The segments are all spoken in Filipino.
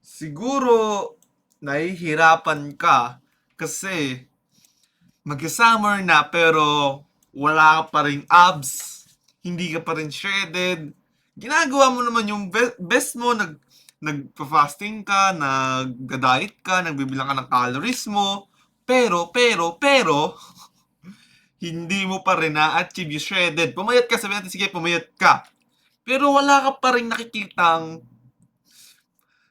Siguro, nahihirapan ka kasi mag-summer na pero wala ka pa ring abs, hindi ka pa rin shredded. Ginagawa mo naman yung best mo, nagpa-fasting ka, nag-diet ka, nagbibilang ka ng calories mo, pero, hindi mo pa rin na-achieve yung shredded. Pumayat ka, sabihin natin, sige, pumayat ka. Pero wala ka pa rin nakikitang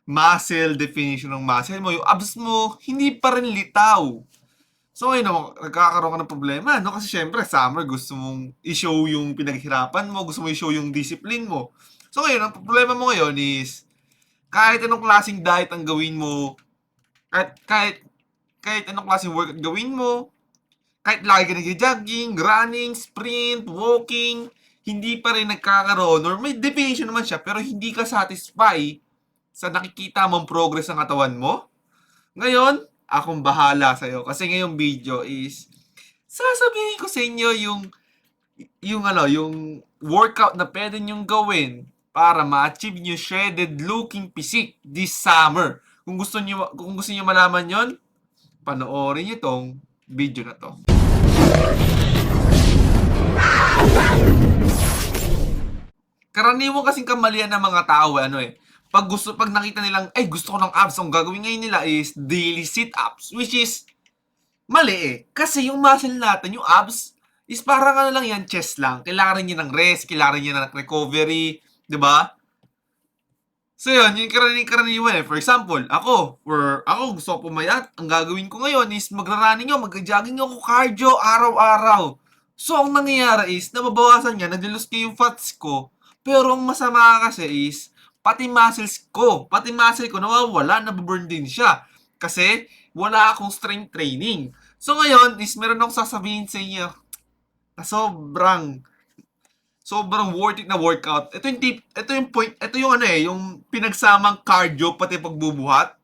muscle definition ng muscle mo. Yung abs mo, hindi pa rin litaw. So ngayon naman, nagkakaroon ka ng problema, no? Kasi syempre, summer, gusto mong i-show yung pinaghirapan mo, gusto mo i-show yung discipline mo. So ngayon, ang problema mo ngayon is, kahit anong klaseng diet ang gawin mo, kahit anong klaseng workout gawin mo, kahit lagi ka nag-jogging, running, sprint, walking, hindi pa rin nagkakaroon, or may definition naman siya, pero hindi ka satisfy sa nakikita mong progress ng katawan mo. Ngayon, akong bahala sa'yo. Kasi ngayong video is, sasabihin ko sa inyo yung workout na pwede nyong gawin para ma-achieve nyo shredded looking physique this summer. Kung gusto niyo malaman yon, panoorin niyo tong video na to. Karaniwan kasing kamalian ng mga tao pag nakita nilang gusto ko ng abs, ang gagawin ngayon nila is daily sit-ups, which is mali. Kasi yung muscle natin, yung abs, is parang lang yan, chest lang. Kailangan niya ng rest, kailangan niya ng recovery, 'di ba? So yun, yung karaniwan For example, ako gusto ko pumayat, ang gagawin ko ngayon is magra-running ako, mag-jogging ako, cardio, araw-araw. So ang nangyayari is, nababawasan niya, nag-lose ko yung fats ko, pero ang masama kasi is, pati muscle ko nawawala, nababurn din siya. Kasi, wala akong strength training. So ngayon is, meron akong sasabihin sa inyo, na sobrang worth it na workout. Ito yung point, ito yung yung pinagsamang cardio pati pagbubuhat.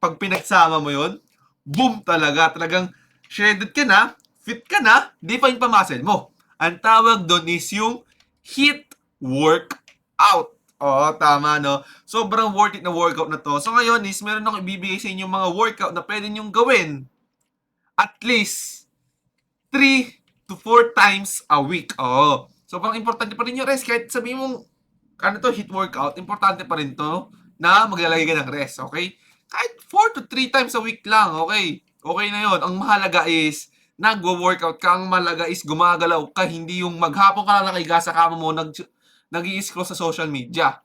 Pag pinagsama mo yon, boom talaga. Talagang shredded ka na, fit ka na, define pa muscle mo. Ang tawag doon is yung HIIT workout. Oo, tama, no? Sobrang worth it na workout na to. So ngayon is, meron akong ibibigay sa inyo mga workout na pwede nyong gawin at least 3 to 4 times a week. Oo. So, parang importante pa rin yung rest. Kahit sabihin mong, HIIT workout, importante pa rin to na maglalagay ka ng rest, okay? Kahit 4 to 3 times a week lang, okay? Okay na yon. Ang mahalaga is, nagwo-workout ka. Ang mahalaga is, gumagalaw ka. Hindi yung maghapon ka lang nakahiga sa kama mo, nag-i-scroll sa social media.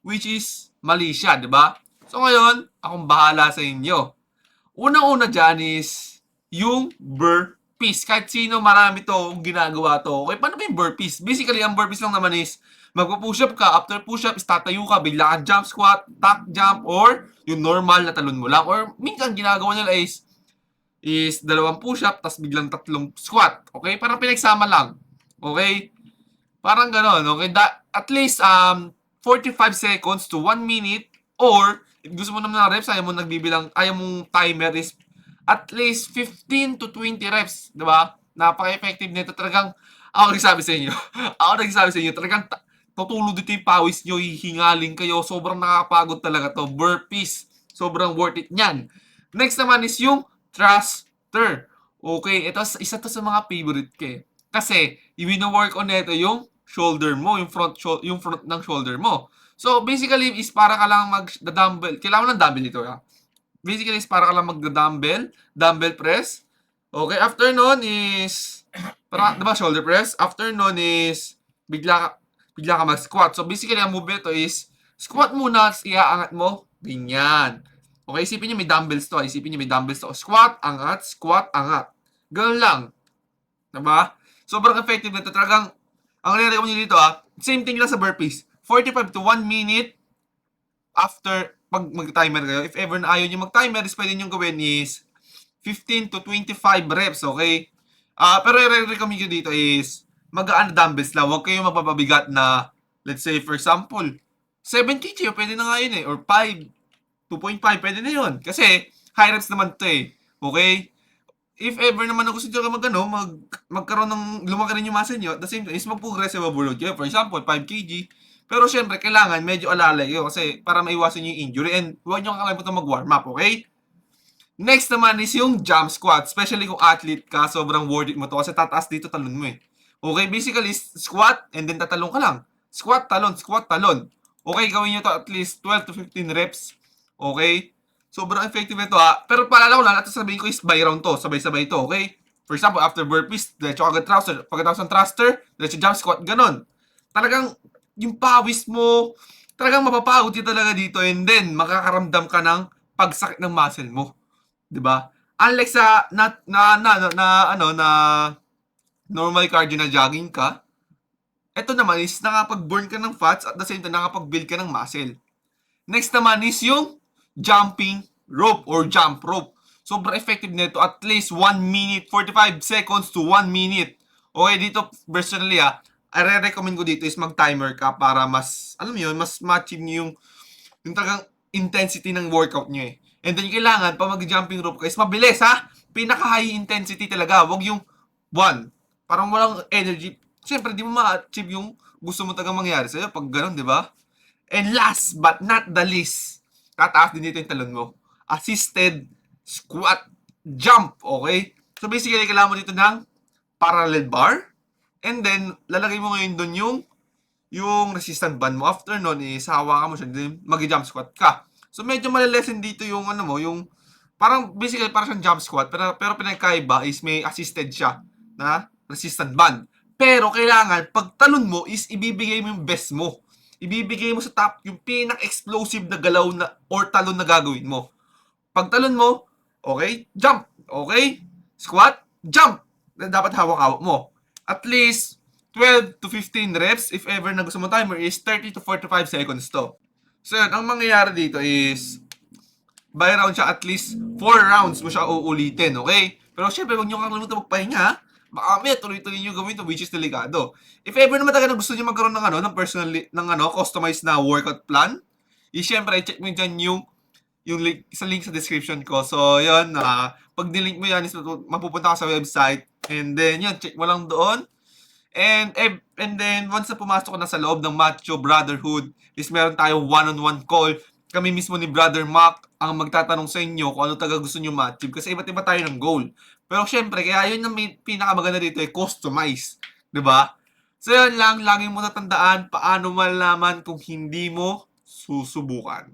Which is, mali siya, di ba? So, ngayon, akong bahala sa inyo. Unang-una dyan is, yung burpees. Kahit sino, marami to ginagawa to. Okay, paano ba yung burpees? Basically, ang burpees lang naman is, magpo-push up ka, after push up is tatayo ka, bigla ka jump squat, tuck jump, or yung normal na talon mo lang. Or minsan, ginagawa nila is 2 push up, tas biglang 3 squat. Okay, parang pinagsama lang. Okay? Parang ganon. Okay, at least 45 seconds to 1 minute, or if gusto mo naman ng reps, ayaw mong timer is at least 15 to 20 reps, 'di ba? Napaka-effective nito. Talagang ako nagsabi sa inyo. Talagang tutulo dito yung pawis nyo, hihingaling kayo. Sobrang nakakapagod talaga to. Burpees. Sobrang worth it niyan. Next naman is yung thruster. Okay, ito isa to sa mga favorite ko Kasi, i-work on nito yung shoulder mo, yung front ng shoulder mo. So, basically, is para ka lang mag-dumbbell. Kailangan mo ng dumbbell dito, Basically, is para ka lang dumbbell press. Okay, after nun is, diba, shoulder press. After nun is, bigla ka mag-squat. So, basically, ang move nito is, squat muna, iaangat mo, ganyan. Okay, isipin nyo may dumbbells to. Squat, angat. Ganun lang. Diba? Sobrang effective nito. Talagang, ang nire-recommend nyo dito, same thing lang sa burpees. 45 to 1 minute after pag mag-timer kayo. If ever na ayaw nyo mag-timer, is pwede nyo gawin is 15 to 25 reps, okay? Pero i-recommend nyo dito is magaan na dumbbells lang. Huwag kayong mapapabigat na, let's say, for example, 7 kg, pwede na nga yun or 5, 2.5, pwede na yun. Kasi, high reps naman to Okay? If ever naman na gusto nyo magkaroon ng lumaki rin yung muscle nyo, at the same time, is mag-progressive overload kayo. For example, 5 kg, Pero syempre, kailangan medyo alalay kayo kasi para maiwasan nyo yung injury and huwag nyo kakalimutan mag-warm up, okay? Next naman is yung jump squat. Especially kung athlete ka, sobrang worth it mo to kasi tataas dito talon mo eh. Okay, basically squat and then tatalon ka lang. Squat, talon, squat, talon. Okay, gawin nyo to at least 12 to 15 reps. Okay? Sobrang effective ito ha. Pero paalala ko lang, at sabihin ko is by round to. Sabay-sabay to, okay? For example, after burpees, diretso agad thruster. Pagkatapos ng thruster, diretso jump squat. Ganon. Talagang yung pawis mo, talagang mapapagod ka talaga dito and then makakaramdam ka ng pagsakit ng muscle mo. 'Di ba? Unlike sa normal cardio na jogging ka, ito naman is nakapag-burn ka ng fats at the same time nakapag-build ka ng muscle. Next naman is yung jumping rope or jump rope. Sobrang effective nito, at least 1 minute, 45 seconds to 1 minute. Okay, dito personally I recommend ko dito is mag-timer ka para mas, alam mo yun, mas ma-achieve nyo yung talagang intensity ng workout nyo eh. And then kailangan, pa mag-jumping rope guys, mabilis ha. Pinaka-high intensity talaga. Huwag yung 1. Parang walang energy. Siyempre, di mo ma-achieve yung gusto mo talagang mangyari sa'yo pag gano'n, di ba? And last but not the least, tataas din dito yung talon mo. Assisted squat jump, okay? So basically, kailangan mo dito ng parallel bar. And then, lalagay mo ngayon doon yung resistant band mo. After nun, is hawakan mo siya, then mag-jump squat ka. So medyo malilesen dito yung ano mo, yung parang basically parang siyang jump squat, pero pinagkaiba is may assisted siya na resistant band. Pero kailangan pag talon mo is ibibigay mo yung best mo. Ibibigay mo sa top yung pinaka-explosive na galaw na or talon na gagawin mo. Pag talon mo, okay, jump, okay, squat, jump. Dapat hawak-hawak mo. At least 12 to 15 reps. If ever na gusto mo timer is 30 to 45 seconds to. So yun, ang mangyayari dito is by round siya, at least 4 rounds mo siya uulitin, okay? Pero syempre, huwag nyo kakalimutan magpahinga ha. Baka may tuloy-tuloy nyo gawin to, which is delikado. If ever naman talaga na gusto nyo magkaroon ng ng personal, customized na workout plan, syempre, check mo dyan yung link sa description ko. So, yun, pag nilink mo yan, is mapupunta ka sa website, and then, yun, check mo lang doon. And then, once na pumasok ka na sa loob ng Macho Brotherhood, is meron tayong one-on-one call. Kami mismo ni Brother Mac ang magtatanong sa inyo kung ano talaga gusto nyo ma-achieve. Kasi iba't iba tayo ng goal. Pero syempre, kaya yun ang pinakamaganda dito ay customize. 'Di ba? So yun lang, lagi mo natandaan paano malaman kung hindi mo susubukan.